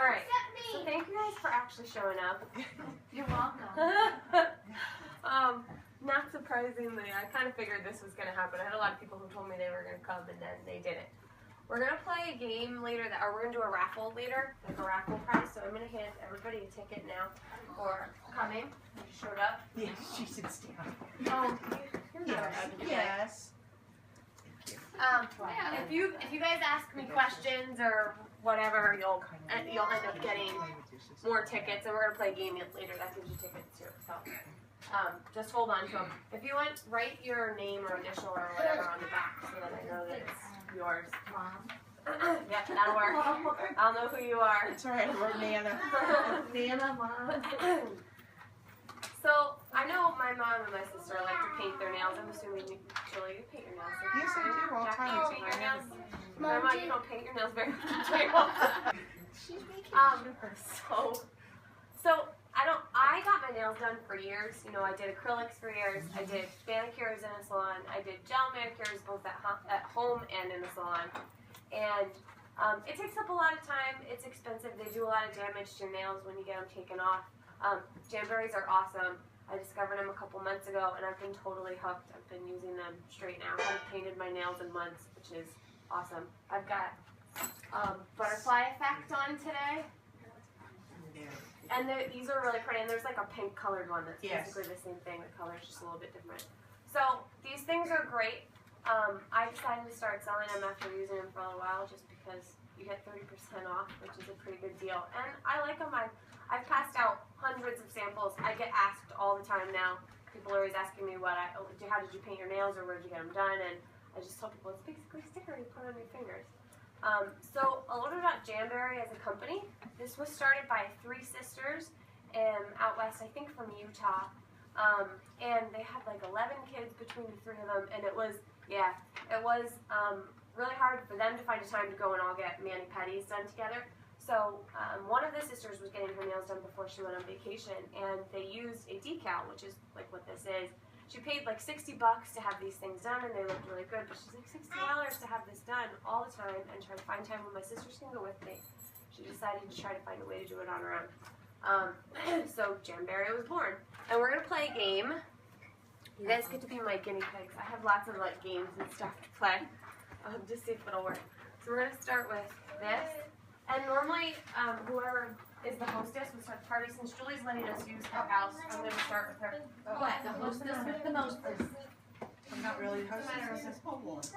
Alright, so thank you guys for actually showing up. You're welcome. Not surprisingly, I kind of figured this was going to happen. I had a lot of people who told me they were going to come and then they didn't. We're going to play a game later, or we're going to do a raffle later, like a raffle prize. So I'm going to hand everybody a ticket now for coming. You just showed up. Yes, she sits down. You're Yes. If you guys ask me questions or whatever, you'll end up getting more tickets, and we're gonna play a game later that gives you tickets too. So just hold on to them. If you want, write your name or initial or whatever on the back so that I know that it's yours. Mom. Yep, that'll work. I'll know who you are. It's all right. I wrote Nana. Nana, Mom. So I know my mom and my sister like to paint their nails. I'm assuming Julie, you paint your nails. Yes, I do all the Jackie, time. you paint your nails. Mom, Grandma, you don't paint your nails very much. She's making I got my nails done for years. You know, I did acrylics for years. I did manicures in a salon. I did gel manicures both at home and in the salon. And it takes up a lot of time. It's expensive. They do a lot of damage to your nails when you get them taken off. Jamberries are awesome. I discovered them a couple months ago, and I've been totally hooked. I've been using them straight now. I haven't painted my nails in months, which is awesome. I've got butterfly effect on today. And these are really pretty, and there's like a pink colored one that's basically the same thing. The color's just a little bit different. So these things are great. I decided to start selling them after using them for a little while just because you get 30% off, which is a pretty good deal. And I like them. I've passed out hundreds of samples. I get asked all the time now. People are always asking me how did you paint your nails or where did you get them done? And I just tell people it's basically a sticker you put on your fingers. So a little bit about Jamberry as a company. This was started by 3 sisters out west, I think from Utah. And they had like 11 kids between the 3 of them, and it was really hard for them to find a time to go and all get mani-pedis done together. So one of the sisters was getting her nails done before she went on vacation, and they used a decal, which is like what this is. She paid like $60 to have these things done, and they looked really good, but she's like, $60 to have this done all the time and try to find time when my sisters can go with me. She decided to try to find a way to do it on her own. So Jamberry was born. And we're going to play a game. You guys get to be my guinea pigs. I have lots of like games and stuff to play. Just see if it'll work. So we're going to start with this. And normally, whoever is the hostess would start the party. Since Julie's letting us use her house, I'm going to start with her. What? The hostess with the mostess. I'm not really hostess. This is home one.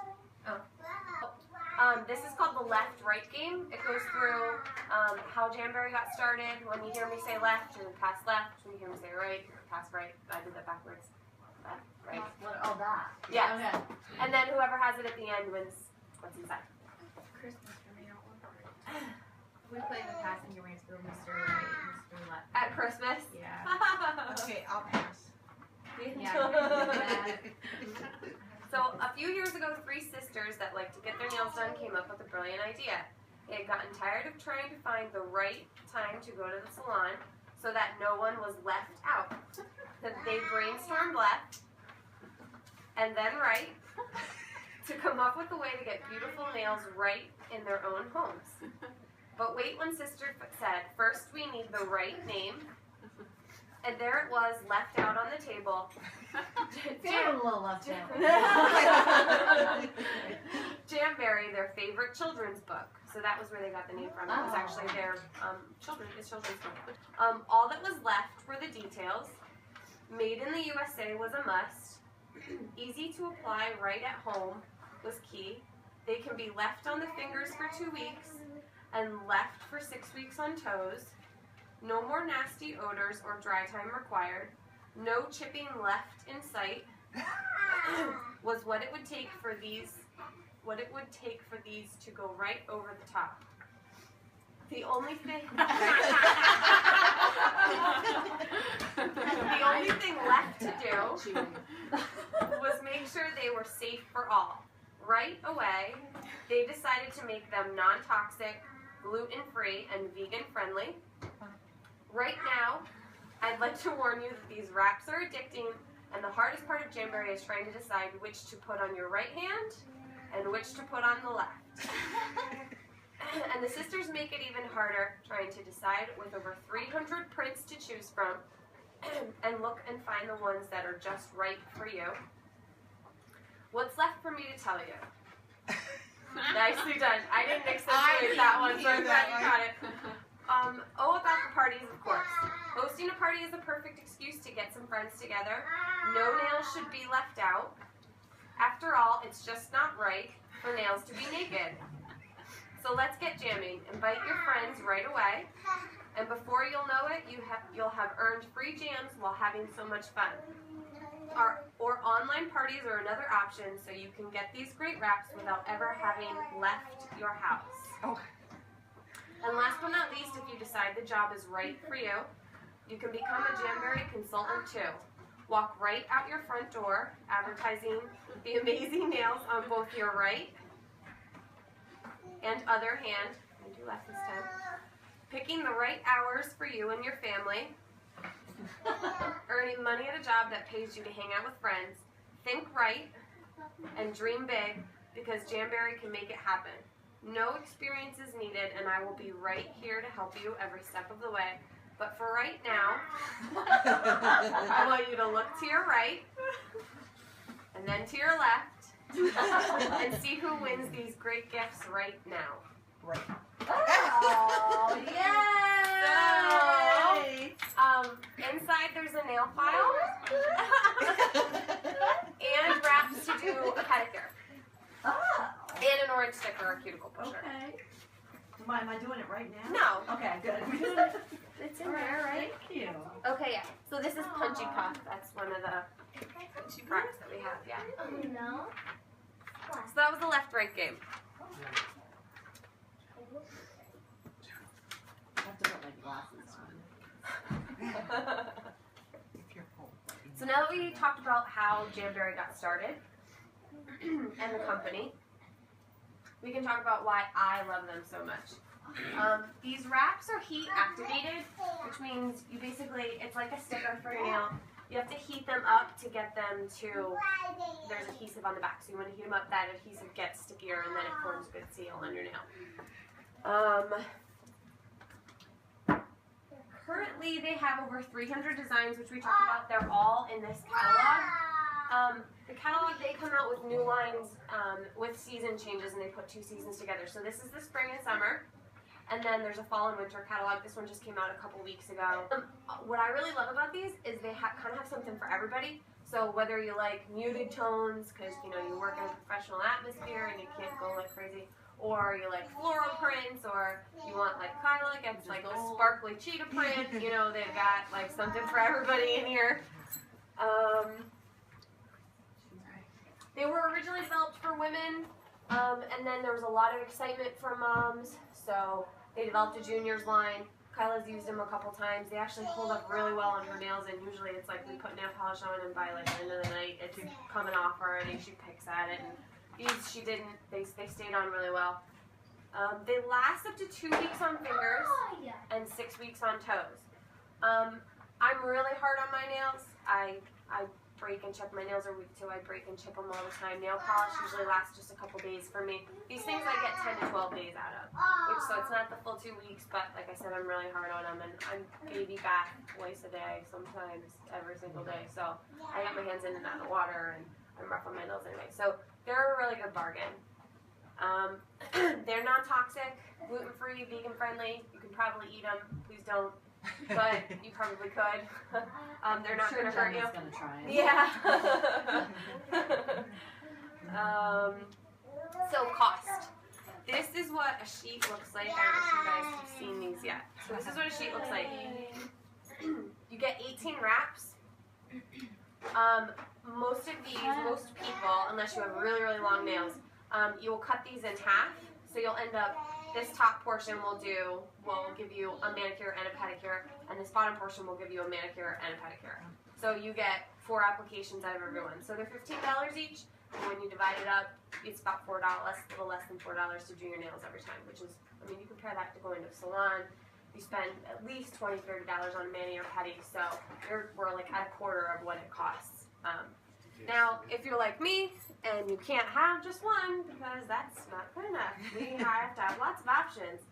This is called the left-right game. It goes through how Jamberry got started. When you hear me say left, you're going to pass left. When you hear me say right, you're going to pass right. I did that backwards. Left, right. Oh, that. Yeah. Okay. And then whoever has it at the end wins what's inside. Christmas for me, I don't want to. We play the passing your ways for Mr. Right, Mr. Left. At Christmas? Yeah. Okay, I'll pass. Yeah. So a few years ago, 3 sisters that like to get their nails done came up with a brilliant idea. They had gotten tired of trying to find the right time to go to the salon so that no one was left out. So they brainstormed left and then right to come up with a way to get beautiful nails right in their own homes. But wait, one sister said, first we need the right name. And there it was, left out on the table. Feeling a little left out. Jamberry, their favorite children's book. So that was where they got the name from. It was actually their children's book. All that was left were the details. Made in the USA was a must. Easy to apply right at home was key. They can be left on the fingers for 2 weeks and left for 6 weeks on toes. No more nasty odors or dry time required. No chipping left in sight. Was what it would take for these to go right over the top. The only thing left to do was make sure they were safe for all. Right away, they decided to make them non-toxic, gluten-free, and vegan-friendly. Right now, I'd like to warn you that these wraps are addicting, and the hardest part of Jamberry is trying to decide which to put on your right hand and which to put on the left. And the sisters make it even harder, trying to decide with over 300 prints to choose from and look and find the ones that are just right for you. What's left for me to tell you? Nicely done. I didn't accentuate that one, so I'm glad you got it. About the parties, of course. Hosting a party is a perfect excuse to get some friends together. No nails should be left out. After all, it's just not right for nails to be naked. So let's get jamming. Invite your friends right away. And before you'll know it, you'll have earned free jams while having so much fun. Or online parties are another option, so you can get these great wraps without ever having left your house. Okay. And last but not least, if you decide the job is right for you, you can become a Jamberry consultant too. Walk right out your front door, advertising the amazing nails on both your right and other hand. I do left this time. Picking the right hours for you and your family. Earning money at a job that pays you to hang out with friends. Think right and dream big, because Jamberry can make it happen. No experience is needed, and I will be right here to help you every step of the way. But for right now, I want you to look to your right and then to your left and see who wins these great gifts right now. Right. Oh, yay! So, inside there's a nail file and wraps to do a pedicure. Oh. And an orange sticker or cuticle pusher. Okay. Am I doing it right now? No. Okay, good. It's in there, right? Thank you. Okay, yeah. So this is Punchy Puff. That's one of the punchy products that we have, yeah. No. So that was the left-right game. I have to put my glasses on. If you're cold. So now that we talked about how Jamberry got started and the company, we can talk about why I love them so much. These wraps are heat activated, which means you basically, it's like a sticker for your nail. You have to heat them up to get them to, there's adhesive on the back, so you want to heat them up, that adhesive gets stickier and then it forms a good seal on your nail. Currently they have over 300 designs, which we talked about. They're all in this catalog. The catalog, they come out with new lines with season changes, and they put 2 seasons together. So this is the spring and summer, and then there's a fall and winter catalog. This one just came out a couple weeks ago. What I really love about these is they kind of have something for everybody. So whether you like muted tones, because you work in a professional atmosphere and you can't go like crazy, or you like floral prints, or you want like Kyla gets like the sparkly cheetah print. They've got like something for everybody in here. They were originally developed for women, and then there was a lot of excitement from moms, so they developed a juniors line. Kyla's used them a couple times. They actually hold up really well on her nails, and usually it's like we put nail polish on, and by like the end of the night, it's coming off already. She picks at it, and these she didn't. They stayed on really well. They last up to 2 weeks on fingers and 6 weeks on toes. I'm really hard on my nails. I break and chip. My nails are weak too. I break and chip them all the time. Nail polish usually lasts just a couple days for me. These things I get 10 to 12 days out of, so it's not the full 2 weeks, but like I said, I'm really hard on them, and I'm baby bath twice a day, sometimes every single day. So I get my hands in and out of the water, and I'm rough on my nails anyway. So they're a really good bargain. They're non-toxic, gluten-free, vegan-friendly. You can probably eat them. Please don't. But you probably could. They're not going to hurt you. Gonna try it. Yeah. So cost. This is what a sheet looks like. I don't know if you guys have seen these yet. So this is what a sheet looks like. You get 18 wraps. Most people, unless you have really, really long nails, you will cut these in half. So you'll end up, this top portion will give you a manicure and a pedicure, and this bottom portion will give you a manicure and a pedicure. So you get 4 applications out of every one. So they're $15 each, and when you divide it up, it's about $4, a little less than $4 to do your nails every time, which is, you compare that to going to a salon. You spend at least $20, $30 on a mani or pedi, so we're like at a quarter of what it costs. Now, if you're like me and you can't have just one because that's not good enough, we have to have lots of options.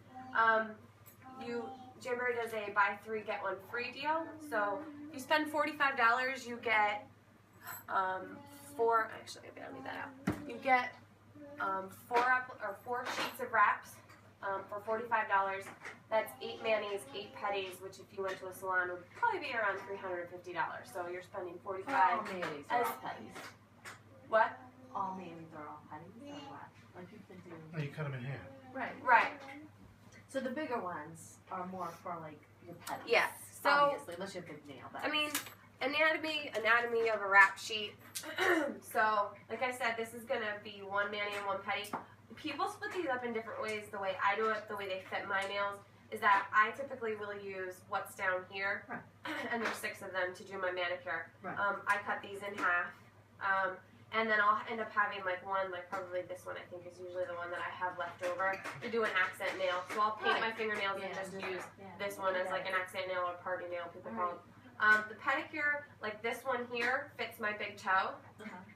Jamberry does a buy 3 get 1 free deal. So if you spend $45, you get 4. Actually, maybe I'll leave that out. You get 4 sheets of wraps for $45. That's 8 manis, 8 petties, which if you went to a salon would probably be around $350. So you're spending $45. All mayonnaise are all petties. What? All mayonnaise are all petties or what? Like you've been doing. Oh, you cut them in half. Right. Right. So the bigger ones are more for like your petties. Yes. So obviously, unless you have big nail. I mean, anatomy of a wrap sheet. So, like I said, this is gonna be 1 mani and 1 petty. People split these up in different ways. The way I do it, the way they fit my nails, is that I typically will use what's down here, right. And there's 6 of them to do my manicure. Right. I cut these in half, and then I'll end up having like one, like probably this one I think is usually the one that I have left over to do an accent nail. So I'll paint my fingernails and just use this one as like an accent nail or party nail, people call them. The pedicure, like this one here, fits my big toe.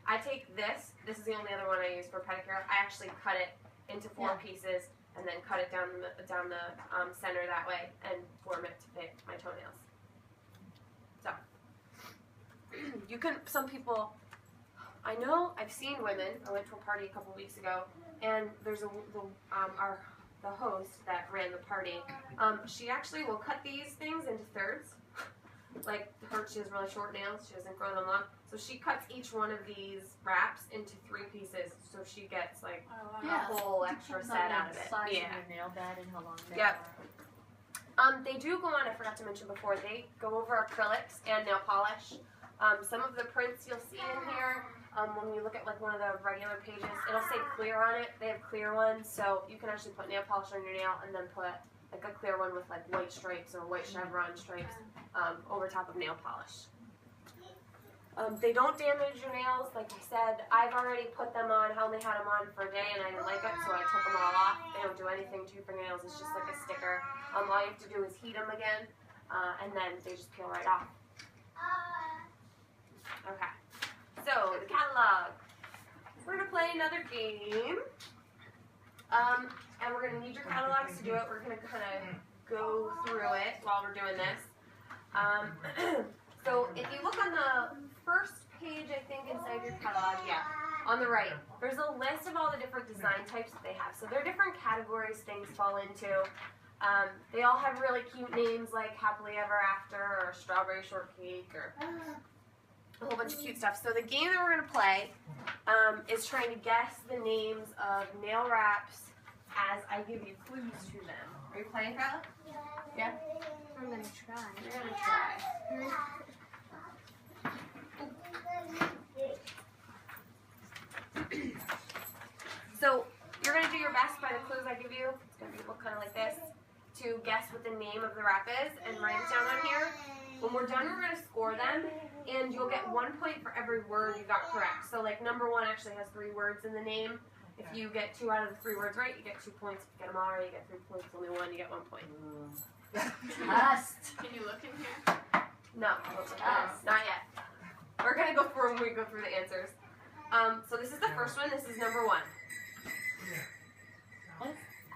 I take this is the only other one I use for pedicure. I actually cut it into 4 pieces and then cut it down the center that way and form it to fit my toenails. So, you can, some people, I know I've seen women, I went to a party a couple weeks ago, and there's the host that ran the party, she actually will cut these things into thirds. Like she has really short nails, she doesn't grow them long. So she cuts each one of these wraps into 3 pieces, so she gets like a whole extra set out of it. Size of your nail bed and how long they are. They do go on, I forgot to mention before, they go over acrylics and nail polish. Some of the prints you'll see in here, when you look at like one of the regular pages, it'll say clear on it. They have clear ones, so you can actually put nail polish on your nail and then put like a clear one with like white stripes or white chevron stripes over top of nail polish. They don't damage your nails, like I said. I've already put them on. I only had them on for a day and I didn't like it, so I took them all off. They don't do anything to your fingernails. It's just like a sticker. All you have to do is heat them again, and then they just peel right off. Okay, so the catalog. We're gonna play another game, and we're gonna need your catalogs to do it. We're gonna kind of go through it while we're doing this. So if you look on the first page, I think inside your catalog, on the right, there's a list of all the different design types that they have. So there are different categories things fall into. They all have really cute names like Happily Ever After or Strawberry Shortcake or a whole bunch of cute stuff. So the game that we're going to play is trying to guess the names of nail wraps as I give you clues to them. Are you playing, Kyla? Yeah? I'm gonna try. You're going to try. So you're going to do your best by the clues I give you. It's going to look kind of like this, to guess what the name of the wrap is and write it down on here. When we're done, we're going to score them, and you'll get 1 point for every word you got correct. So like number 1 actually has 3 words in the name. If you get 2 out of the 3 words right, you get 2 points. If you get them all right, you get 3 points. Only 1, you get 1 point. Test. Can you look in here? No, not yet. We're going to go through when we go through the answers. So this is the first one. This is number 1.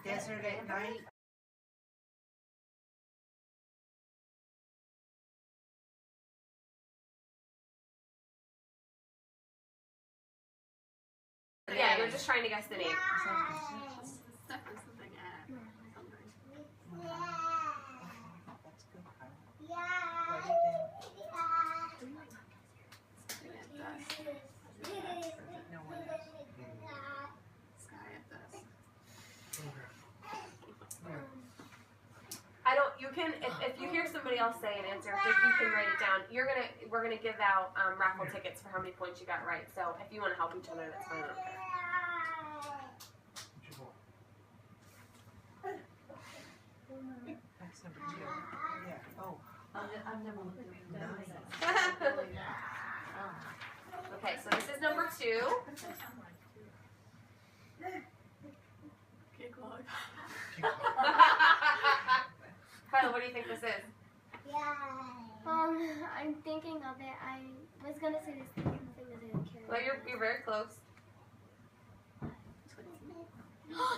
Desert at night. Yeah, you're just trying to guess the name. Stuff or something at something. That's good, Kyle. Write it down. No one else. Sky at dusk. I don't. You can. If you hear somebody else say an answer, if you can write it down. We're gonna give out raffle tickets for how many points you got right. So if you want to help each other, that's fine. I don't care. That's number 2. Yeah. Oh. I've never looked at Okay, so this is number 2. Cake log. Kyla, what do you think this is? I'm thinking of it. I was gonna say the same thing as a Well, you're very close.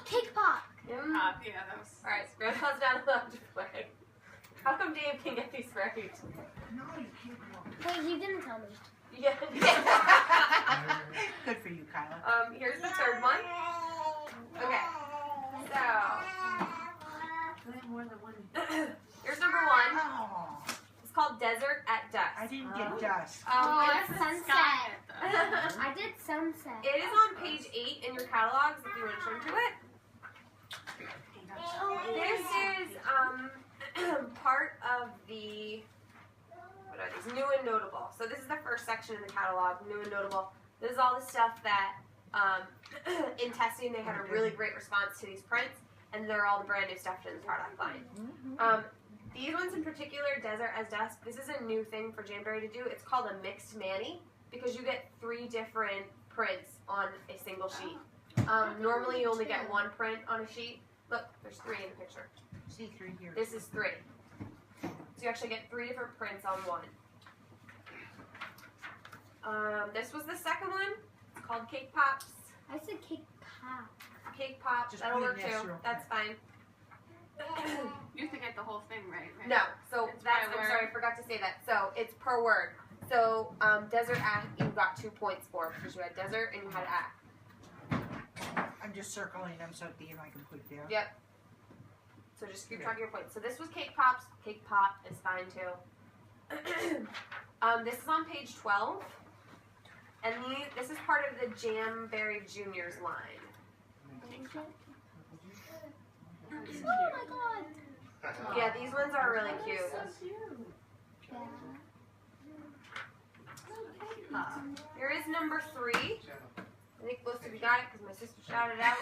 Cake pop. Yep. Yeah, that was. Alright, so Grandpa's not allowed to play. How come Dave can get these right? No, you can't walk. Wait, you didn't tell me. Yeah. Good for you, Kyla. Here's the third one. Okay. So, I have more than one. here's number one. Oh, It's called Desert at Dusk. I didn't get dust. Oh, It's- sunset. I did sunset. it is on page 8 in your catalogs if you want to turn to it. This is part of the, what are these, new and notable. So this is the first section in the catalog, new and notable. This is all the stuff that in testing they had a really great response to these prints, and they're all the brand new stuff in the product line. These ones in particular, Desert as Dusk, this is a new thing for Jamberry to do. It's called a mixed mani because you get 3 different prints on a single sheet. Normally you only get 1 print on a sheet. Look, there's 3 in the picture. See 3 here. This is 3. So you actually get 3 different prints on one. This was the second one. It's called Cake Pops. I said cake pop. Cake Pop, Just that'll put work an S too. real That's fine. You have to get the whole thing right? No, so It's that's, per I'm word. sorry, I forgot to say that. So it's per word. So Desert at, you got 2 points for because you had Desert and you had at. I'm just circling them so at the end I can put it down. Yep. So just keep track of your points. So this was Cake Pops. Cake Pop is fine too. This is on page 12. And this is part of the Jamberry Juniors line. Oh my god. Yeah, these ones are really cute. Here is number 3. I think most of you got it because my sister shouted it out.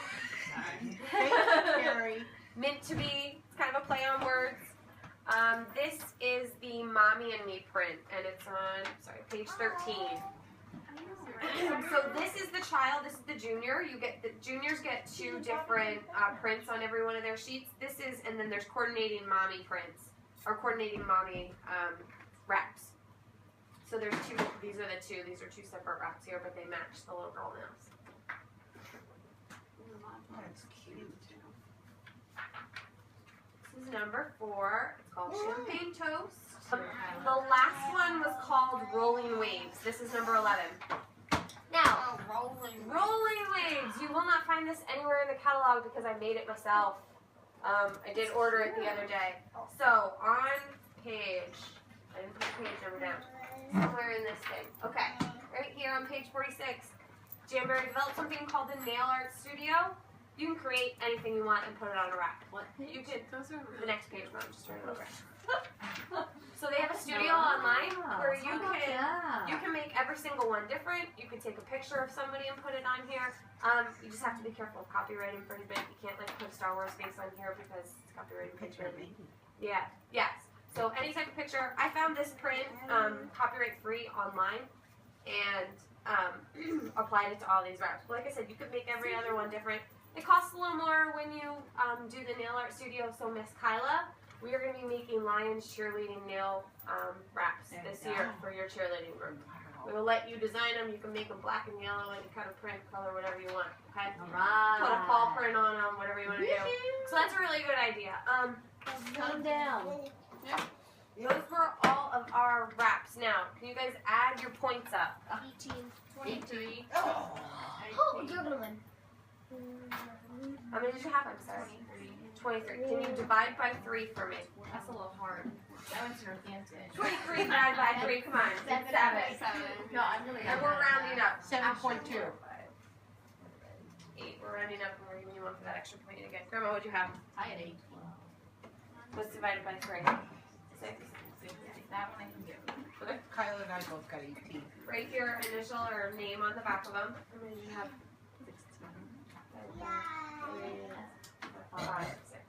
Carrie. Meant to be. It's kind of a play on words. This is the Mommy and Me print, and it's on, page 13. So this is the child, this is the junior. The juniors get 2 different prints on every one of their sheets. This is, and then there's coordinating mommy prints, or coordinating mommy wraps. So there's 2, these are the 2, these are 2 separate wraps here, but they match the little girl nails. That's cute. This is number 4, it's called Champagne Toast. The last one was called Rolling Waves. This is number 11. Now, Rolling Waves. You will not find this anywhere in the catalog because I made it myself. I did order it the other day. So, on page, I didn't put the page number down, somewhere in this thing. Okay, right here on page 46, Jamberry developed something called the Nail Art Studio. You can create anything you want and put it on a rack. What? You could, Those are the next page, Mom, just turn it over. So they have a studio online where you can make every single one different. You can take a picture of somebody and put it on here. You just have to be careful of copyright infringement. You can't like put a Star Wars face on here because it's copyright infringement. Yeah. Yes. So any type of picture. I found this print copyright free online and applied it to all these wraps. But like I said, you could make every other one different. It costs a little more when you do the nail art studio. So Miss Kyla, we are going to be making Lions cheerleading nail wraps this year for your cheerleading group. We will let you design them. You can make them black and yellow, any kind of print, color, whatever you want. Okay? Alright. Put a paw print on them, whatever you want to do. So that's a really good idea. Calm down. Those were all of our wraps. Now, can you guys add your points up? 18. 23. Oh. Oh, you're gonna win. How many did you have? I'm sorry. 23. Can you divide by 3 for me? That's a little hard. I went to Northampton. 23 divided by 3. Come on. It's 7. No, I'm really And we're rounding up. 7.2. 8. We're rounding up and we're giving you 1 for that extra point again. Grandma, what'd you have? I had 8. What's divided by 3? 6. That one I can do. Kyle and I both got 18. Right here, initial or name on the back of them. How many did you have? 5, 6.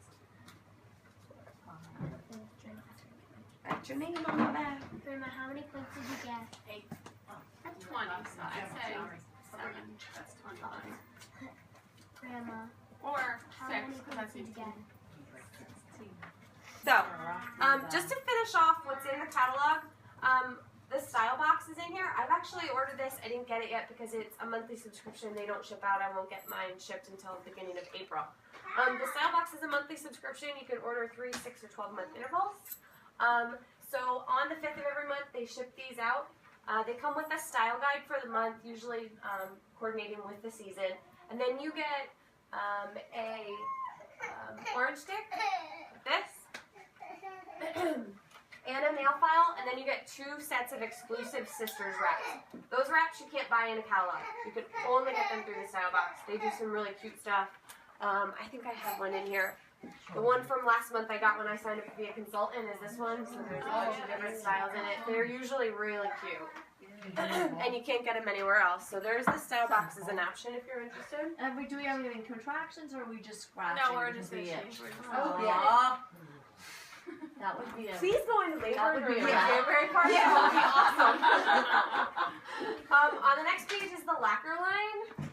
Write your name on the back. Grandma, how many points did you get? 20, so I'd say 7. That's 25. Grandma, Or how 6, many because points that's did you get? So, just to finish off what's in the catalog, the style box is in here. I've actually ordered this. I didn't get it yet because it's a monthly subscription. They don't ship out. I won't get mine shipped until the beginning of April. The style box is a monthly subscription. You can order 3, 6, or 12-month intervals. So on the 5th of every month, they ship these out. They come with a style guide for the month, usually coordinating with the season. And then you get a orange stick, like this, and a nail file, and then you get 2 sets of exclusive Sisters wraps. Those wraps you can't buy in a catalog. You can only get them through the style box. They do some really cute stuff. I think I have one in here. The one from last month I got when I signed up to be a consultant is this one. So there's a bunch of different styles in it. They're usually really cute. And you can't get them anywhere else. So there's the style box as an option if you're interested. Do we have any contractions or are we just scratching? No, we're just to gonna be it? change. Oh, Yeah. yeah. That would be a... Please go into labor That would during be my a- Jamberry party. Yeah. That would be awesome. On the next page is the lacquer line.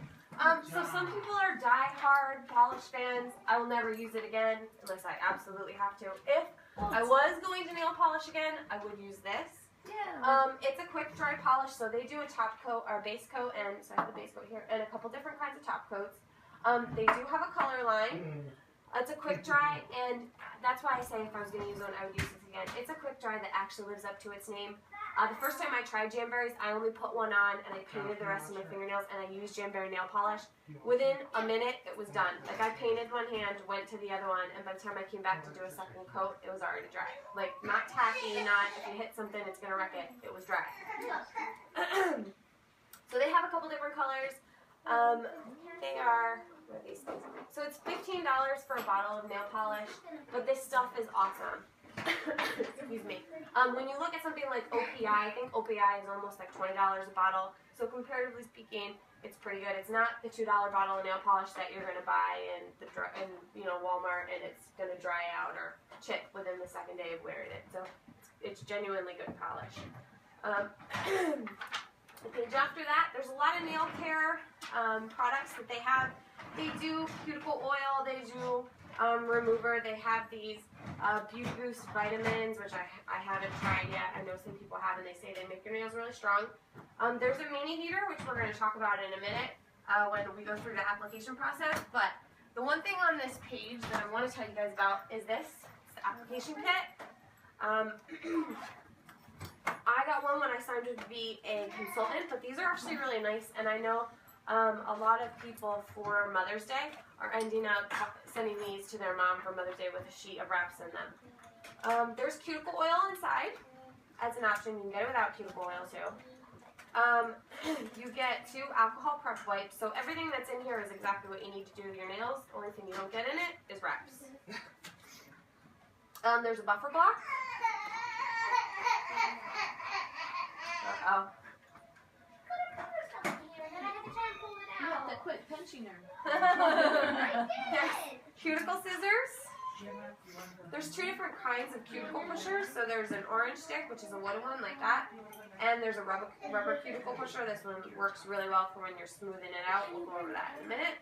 So some people are die-hard polish fans. I will never use it again unless I absolutely have to. If I was going to nail polish again, I would use this. Yeah. It's a quick dry polish, so they do a top coat or base coat, and so I have the base coat here, and a couple different kinds of top coats. They do have a color line. It's a quick dry, and that's why I say if I was going to use one, I would use this again. It's a quick dry that actually lives up to its name. The first time I tried Jamberries, I only put one on, and I painted the rest of my fingernails, and I used Jamberry nail polish. Within a minute, it was done. Like, I painted one hand, went to the other one, and by the time I came back to do a second coat, it was already dry. Like, not tacky, not if you hit something, it's going to wreck it. It was dry. So they have a couple different colors. They are... What are these things? So it's $15 for a bottle of nail polish, but this stuff is awesome. Excuse me. When you look at something like OPI, I think OPI is almost like $20 a bottle. So comparatively speaking, it's pretty good. It's not the $2 bottle of nail polish that you're gonna buy in Walmart and it's gonna dry out or chip within the second day of wearing it. So it's genuinely good polish. The page after that, there's a lot of nail care products that they have. They do cuticle oil, they do remover, they have these Beauty Boost vitamins, which I haven't tried yet. I know some people have and they say they make your nails really strong. There's a mini heater, which we're going to talk about in a minute when we go through the application process. But the one thing on this page that I want to tell you guys about is this. It's the application kit. I got one when I signed up to be a consultant, but these are actually really nice, and I know a lot of people for Mother's Day are ending up sending these to their mom for Mother's Day with a sheet of wraps in them. There's cuticle oil inside as an option. You can get it without cuticle oil too. You get 2 alcohol prep wipes, so everything that's in here is exactly what you need to do with your nails. The only thing you don't get in it is wraps. There's a buffer block. Uh-oh. You have to quit pinching her. There's cuticle scissors. There's 2 different kinds of cuticle pushers. So there's an orange stick, which is a wooden one like that, and there's a rubber cuticle pusher. This one works really well for when you're smoothing it out. We'll go over that in a minute.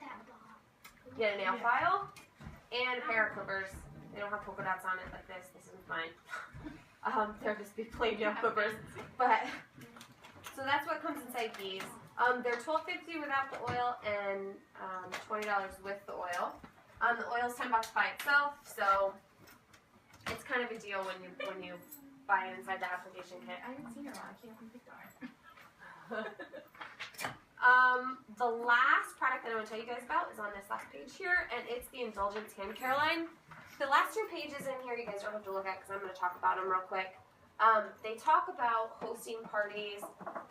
You get a nail file and a pair of clippers. They don't have polka dots on it like this. This isn't mine. They're just plain nail clippers. But so that's what comes inside these. They're $12.50 without the oil and $20 with the oil. The oil's $10 by itself, so it's kind of a deal when you buy it inside the application kit. I didn't see her on. I can't open the door. The last product that I want to tell you guys about is on this last page here, and it's the Indulgence Hand Care line. The last 2 pages in here you guys don't have to look at because I'm going to talk about them real quick. They talk about hosting parties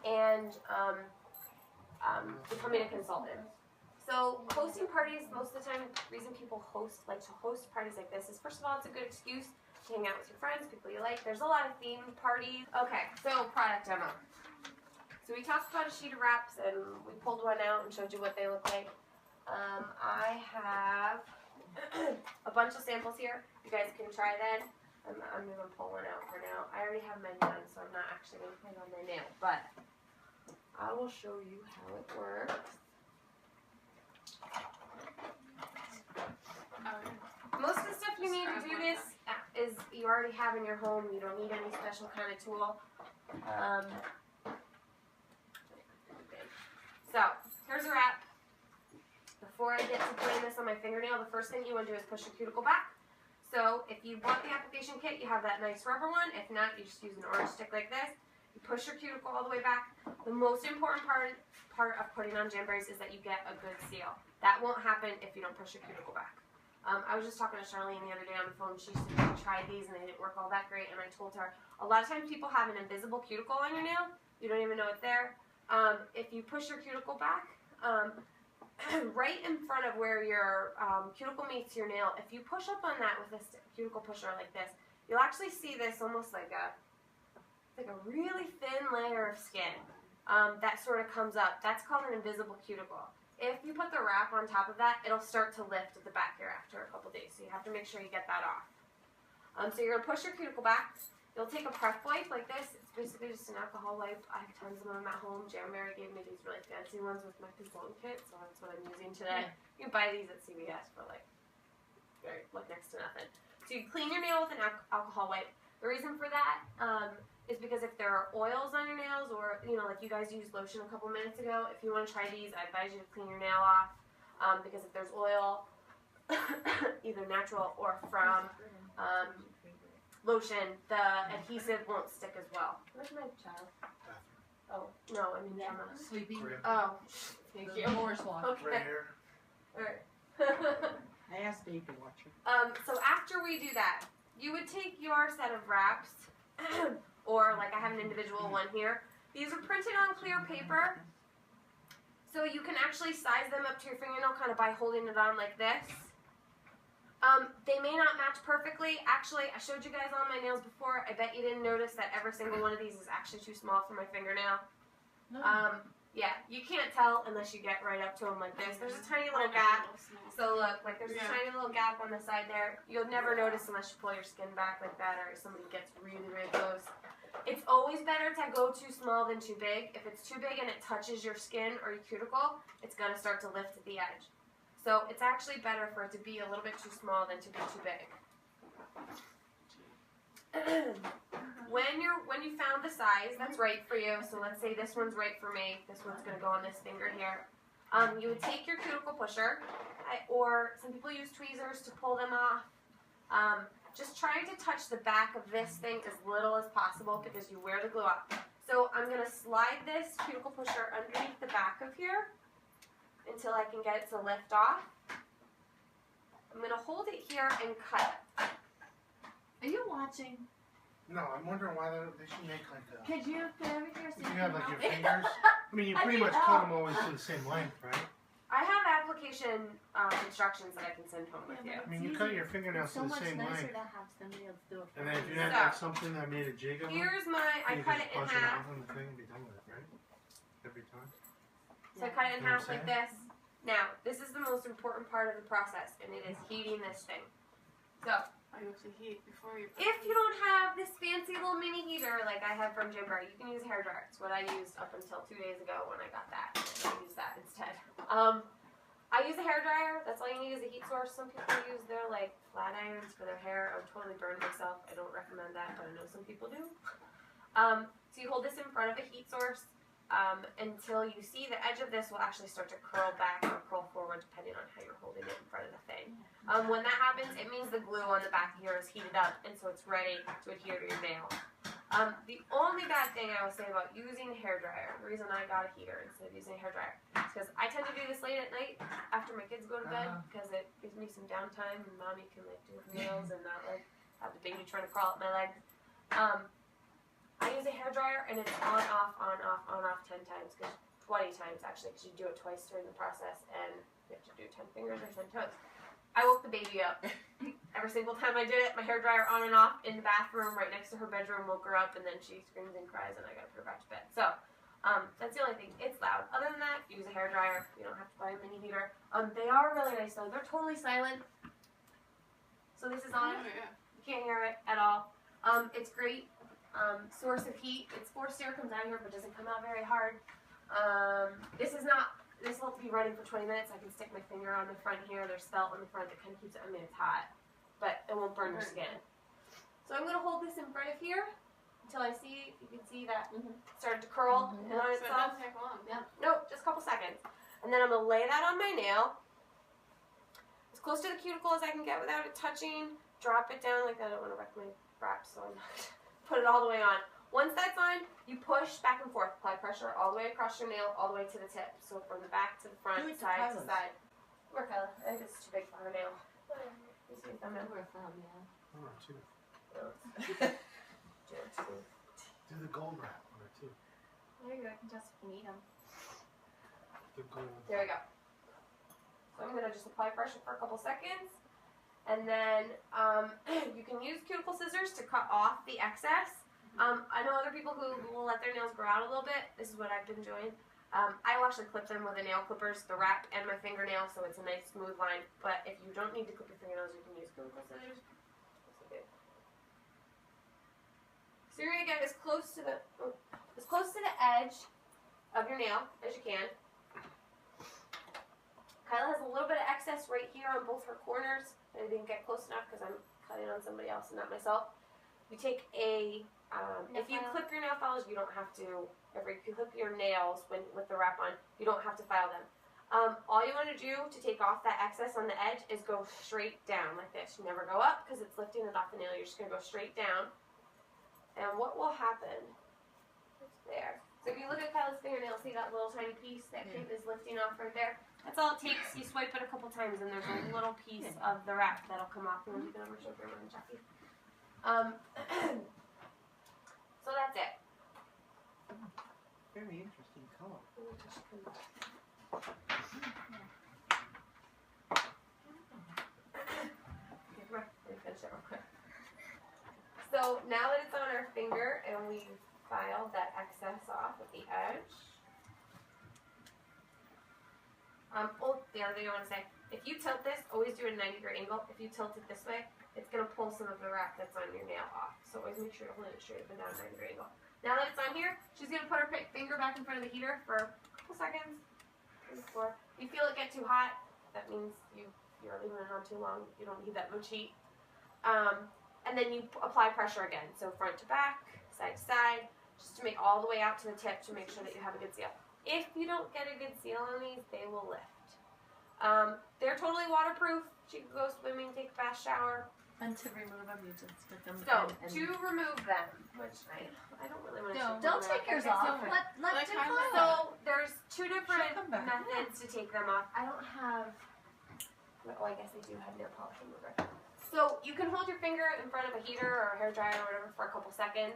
and becoming a consultant. So hosting parties, most of the time, the reason people like to host parties like this is, first of all, it's a good excuse to hang out with your friends, people you like. There's a lot of themed parties. Okay, so product demo. So we talked about a sheet of wraps, and we pulled one out and showed you what they look like. I have a bunch of samples here. You guys can try that. I'm going to pull one out for now. I already have mine done, so I'm not actually going to put it on my nail, but I will show you how it works. Most of the stuff you need to do this is you already have in your home. You don't need any special kind of tool. So, here's a wrap. Before I get to putting this on my fingernail, the first thing you want to do is push your cuticle back. So, if you bought the application kit, you have that nice rubber one. If not, you just use an orange stick like this. You push your cuticle all the way back. The most important part of putting on Jamberries is that you get a good seal. That won't happen if you don't push your cuticle back. I was just talking to Charlene the other day on the phone. She used to try these and they didn't work all that great. And I told her, a lot of times people have an invisible cuticle on your nail. You don't even know it's there. If you push your cuticle back, right in front of where your cuticle meets your nail, if you push up on that with a cuticle pusher like this, you'll actually see this almost like a really thin layer of skin that sort of comes up. That's called an invisible cuticle. If you put the wrap on top of that, it'll start to lift at the back here after a couple days, so you have to make sure you get that off. So you're going to push your cuticle back. You'll take a prep wipe like this. It's basically just an alcohol wipe. I have tons of them at home. Jamberry gave me these really fancy ones with my Pizone kit, so that's what I'm using today. You can buy these at CVS for like next to nothing. So you clean your nail with an alcohol wipe. The reason for that is because if there are oils on your nails, or like you guys used lotion a couple minutes ago, if you want to try these, I advise you to clean your nail off because if there's oil, either natural or from lotion, the adhesive won't stick as well. Where's my child? Oh, no, I mean Gemma. Sleeping. Oh, thank you. The door's locked. Okay. Right here. Alright. I asked Dave to watch her. So after we do that, you would take your set of wraps, or like I have an individual one here. These are printed on clear paper, so you can actually size them up to your fingernail kind of by holding it on like this. They may not match perfectly. Actually, I showed you guys all my nails before. I bet you didn't notice that every single one of these is actually too small for my fingernail. No. Yeah, you can't tell unless you get right up to them like this. There's a tiny little gap. So look, like there's a tiny little gap on the side there. You'll never notice unless you pull your skin back like that or somebody gets really, really close. It's always better to go too small than too big. If it's too big and it touches your skin or your cuticle, it's going to start to lift at the edge. So it's actually better for it to be a little bit too small than to be too big. When you found the size that's right for you, so let's say this one's right for me, this one's going to go on this finger here, you would take your cuticle pusher, or some people use tweezers to pull them off. Just try to touch the back of this thing as little as possible because you wear the glue up. So I'm going to slide this cuticle pusher underneath the back of here until I can get it to lift off. I'm going to hold it here and cut it. Are you watching? No, I'm wondering why they should make like a. Could you put everything You have like your fingers. I mean, you pretty much cut them always to the same length, right? I have application instructions that I can send home with you. I mean, you cut your fingernails It's so to the much same nicer length. to have somebody else do it for And then if you you. had like something that made a jig of them, Here's my, I you cut just it in punch it half. off on the thing and be done with it, right? Every time. So I cut it in You know half what I'm like this. Now, this is the most important part of the process, and it is heating this thing. So, You have to heat before you. if you don't have this fancy little mini heater like I have from Jamberry, you can use a hairdryer. It's what I used up until 2 days ago when I got that. I use that instead. I use a hairdryer. That's all you need is a heat source. Some people use their like flat irons for their hair. I would totally burn myself. I don't recommend that, but I know some people do. So you hold this in front of a heat source until you see the edge of this will actually start to curl back or curl forward depending on how you're holding it in front of the thing. When that happens, it means the glue on the back here is heated up and so it's ready to adhere to your nail. The only bad thing I will say about using a hairdryer, the reason I got a heater instead of using a hairdryer, is because I tend to do this late at night after my kids go to bed because it gives me some downtime and mommy can like do her nails and not like have the baby trying to crawl up my legs. I use a hairdryer and it's on, off, 10 times, 20 times actually, because you do it twice during the process and you have to do 10 fingers or 10 toes. I woke the baby up. Every single time I did it, my hairdryer on and off in the bathroom right next to her bedroom, woke her up, and then she screams and cries and I gotta put her back to bed. So, that's the only thing. It's loud. Other than that, use a hairdryer. You don't have to buy a mini heater. They are really nice though. They're totally silent. So this is on. You can't hear it at all. It's great. Source of heat. Its forced air comes out here but doesn't come out very hard. This will be running for 20 minutes. I can stick my finger on the front here. There's felt on the front that kind of keeps it, it's hot, but it won't burn your skin. So I'm going to hold this in front of here. until I see, you can see that started to curl in on So it itself. doesn't take long. Nope, just a couple seconds. And then I'm going to lay that on my nail. As close to the cuticle as I can get without it touching. Drop it down like that. I don't want to wreck my wrap, so I'm not going to put it all the way on. Once that's on, you push back and forth. Apply pressure all the way across your nail, all the way to the tip. So from the back to the front, Do it to side to Kyla's. side. Where Kyla? I think it's too big for her nail. You see the thumbnail? Over a thumb, yeah. One or two. Just Do the gold wrap on it too. There you go. I can just need them. The gold. There we go. So I'm going to just apply pressure for a couple seconds. And then you can use cuticle scissors to cut off the excess. I know other people who will let their nails grow out a little bit. This is what I've been doing. I will actually clip them with the nail clippers, the wrap, and my fingernail, so it's a nice smooth line. But if you don't need to clip your fingernails, you can use cuticle scissors. So you're gonna get as close to the edge of your nail as you can. Kyla has a little bit of excess right here on both her corners. I didn't get close enough because I'm cutting on somebody else and not myself. You take a, if you clip your nail files, you don't have to, if you clip your nails with the wrap on, you don't have to file them. All you want to do to take off that excess on the edge is go straight down like this. You never go up because it's lifting it off the nail. You're just going to go straight down. And what will happen, it's there. So if you look at Kyla's fingernail, see that little tiny piece that Kate is lifting off right there? That's all it takes. You swipe it a couple times and there's a little piece of the wrap that'll come off. And you can over show Grandma and Jackie. So that's it. Very interesting color. So now that it's on our finger and we've filed that excess off at the edge. The other thing I want to say, if you tilt this, always do a 90-degree angle. If you tilt it this way, it's going to pull some of the wrap that's on your nail off. So always make sure to hold it straight up and down 90-degree angle. Now that it's on here, she's going to put her finger back in front of the heater for a couple seconds. Before you feel it get too hot, that means you're leaving it on too long. You don't need that much heat. And then you apply pressure again. So front to back, side to side, just to make all the way out to the tip to make sure that you have a good seal. If you don't get a good seal on these, they will lift. They're totally waterproof. She can go swimming, take a fast shower. And to remove them, you just put them So, in. to remove them, which I don't really want to show Don't them take yours Okay, off. so- Let Jim Kyla. play. So, there's two different Show them back. methods to take them off. I don't have, oh, I guess I do have nail polish remover. So, you can hold your finger in front of a heater or a hair dryer or whatever for a couple seconds.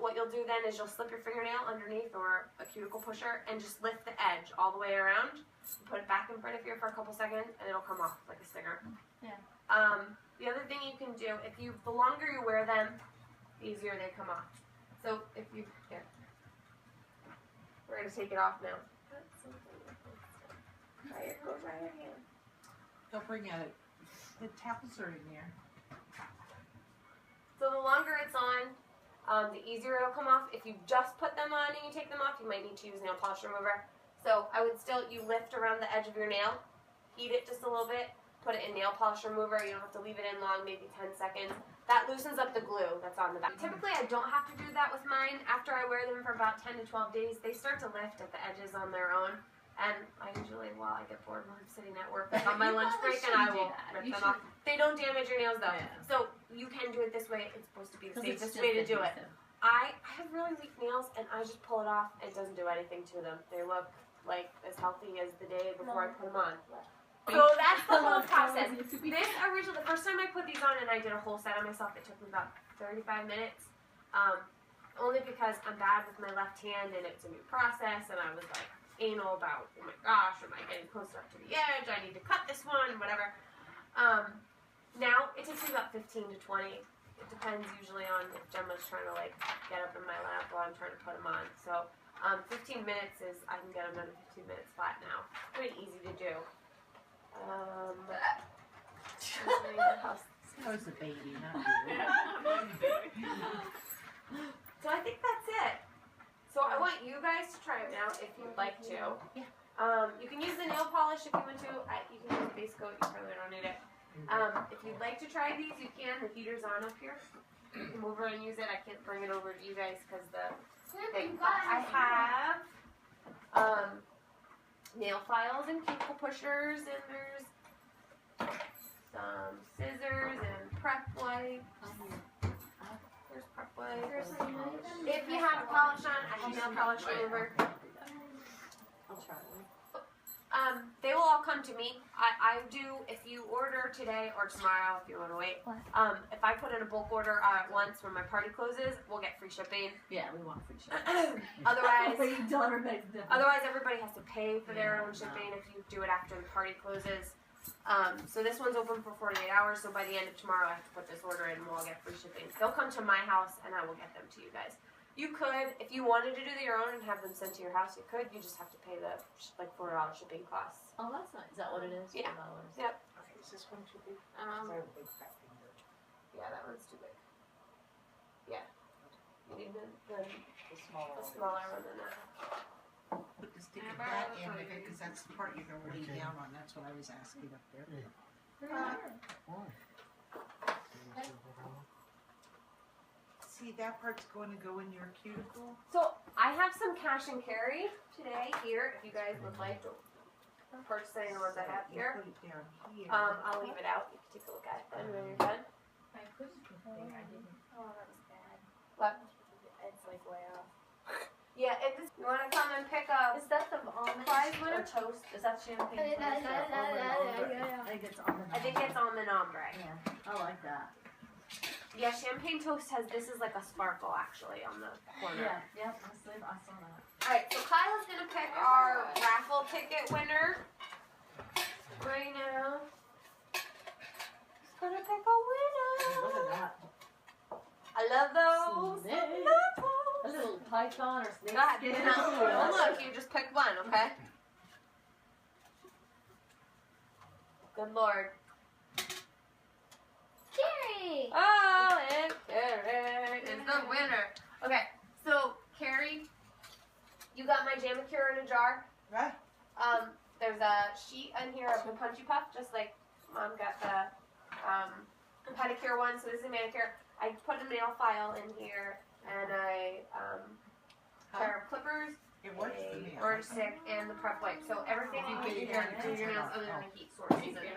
What you'll do then is you'll slip your fingernail underneath or a cuticle pusher and just lift the edge all the way around. Put it back in front of here for a couple seconds and it'll come off like a stinger. Yeah. The other thing you can do, the longer you wear them, the easier they come off. So if you, here, we're going to take it off now. Try it, go try your hand. Don't bring out the towels are in there. So the longer it's on, the easier it'll come off. If you just put them on and you take them off, you might need to use nail polish remover. So I would still, you lift around the edge of your nail, heat it just a little bit, put it in nail polish remover. You don't have to leave it in long, maybe 10 seconds. That loosens up the glue that's on the back. Typically I don't have to do that with mine. After I wear them for about 10 to 12 days, they start to lift at the edges on their own. And I usually, I get bored when I'm sitting at work like on my lunch break and I will rip them off. They don't damage your nails though. Yeah. So you can do it this way. It's supposed to be the 'Cause it's safest just way to do it. adhesive. I have really weak nails and I just pull it off. It doesn't do anything to them. They look like as healthy as the day before I put them on. So that's the whole process. This originally, the first time I put these on and I did a whole set on myself, it took me about 35 minutes. Only because I'm bad with my left hand and it's a new process and I was like anal about, oh my gosh, am I getting close enough to the edge? I need to cut this one, whatever. Now it takes me about 15 to 20. It depends usually on if Gemma's trying to like get up in my lap while I'm trying to put them on. So 15 minutes is, I can get them done in 15 minutes flat now. Pretty easy to do. That was the baby, not you. So I think that's it. So I want you guys to try them now if you'd like to. You can use the nail polish if you want to. You can use base coat. You probably don't need it. If you'd like to try these, you can. The heater's on up here. come over and use it. I can't bring it over to you guys because the thing. But I have nail files and cuticle pushers, and there's some scissors and prep wipes. There's prep wipes. If you have polish on, I have nail polish remover. I'll try one. They will all come to me. I do, if you order today or tomorrow, if you want to wait. If I put in a bulk order at once when my party closes, we'll get free shipping. Yeah, we want free shipping. Otherwise, But you tell everybody it's different. otherwise everybody has to pay for their own shipping if you do it after the party closes. So this one's open for 48 hours, so by the end of tomorrow I have to put this order in and we'll get free shipping. They'll come to my house and I will get them to you guys. You could, if you wanted to do your own and have them sent to your house, you could. You just have to pay the like $4 shipping costs. Oh, that's nice. Is that what it is? Yeah. $4? Yep. Okay, is this one too big? Yeah, Sorry, big fat finger. that one's too big. Yeah. You need the smaller smaller one than that. Put the stick of that in there, because that's the part you're gonna lay Okay. down on, that's what I was asking up there. Why? See, that part's going to go in your cuticle? So I have some cash and carry today here. If you guys would like to purchase any of the ones I have You here, put it down here. I'll leave it out. You can take a look at it then when you're done. My push thing, I didn't. Oh, that was bad. What? It's like way off. Yeah, if you want to come and pick up. Is that the almond Prize or winner? toast? Is that champagne toast or almond ombre? I think it's almond. I think it's almond ombre. Yeah, I like that. Yeah, champagne toast has, this is like a sparkle actually on the corner. Yeah, I saw that. Alright, so Kyla's gonna pick our raffle ticket winner right now. She's gonna pick a winner. Look at that. I love those. Snake. I love those. A little python or snake Go ahead. skin. Now, look, you just picked one, okay? Good lord. Carrie! Oh, and Carrie is the winner. Okay, so Carrie, you got my Jamacure in a jar. Right. There's a sheet in here of the Punchy Puff, just like Mom got the pedicure one. So this is a manicure. I put a nail file in here and a pair of clippers, It works for a me. orange stick, and the prep wipe. So everything you need in here to do your nails other than the heat source is in there.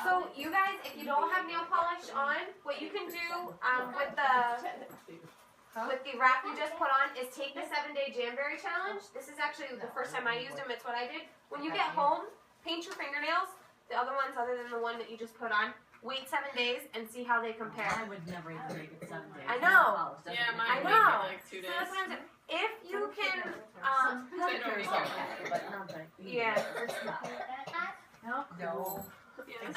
So you guys, if you don't have nail polish on, what you can do with the wrap you just put on is take the 7-day Jamberry challenge. This is actually the first time I used them. It's what I did. When you get home, paint your fingernails, the other ones other than the one that you just put on. Wait 7 days and see how they compare. I would never even make it 7 days. I know. Yeah, I mine know. like 2 So days. that's what I'm saying. If you can, Some pedicures are okay, but nothing. yeah. No. Yeah,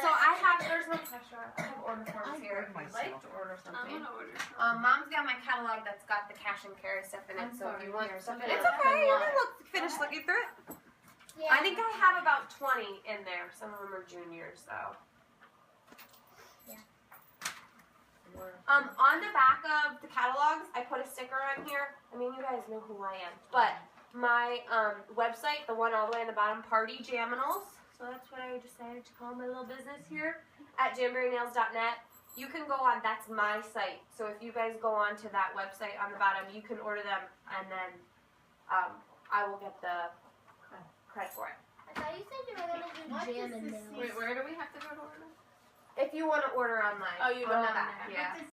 So I have, there's no pressure. I have order forms here if you'd like to order I'm something. gonna order. Mom's got my catalog that's got the cash and carry stuff in it, so if you want stuff in it, it's Yeah. okay. You can finish looking through it. I think I have about 20 in there. Some of them are juniors, though. Yeah. On the back of the catalogs, I put a sticker on here. I mean, you guys know who I am, but my website, the one all the way in the bottom, Party Jaminals. So that's what I decided to call my little business here at jamberrynails.net. You can go on. That's my site. So if you guys go on to that website on the bottom, you can order them, and then I will get the credit for it. I thought you said you were gonna do jam and nails. Wait, where do we have to go to order? If you want to order online. Oh, you on go the on back, there. yeah. What's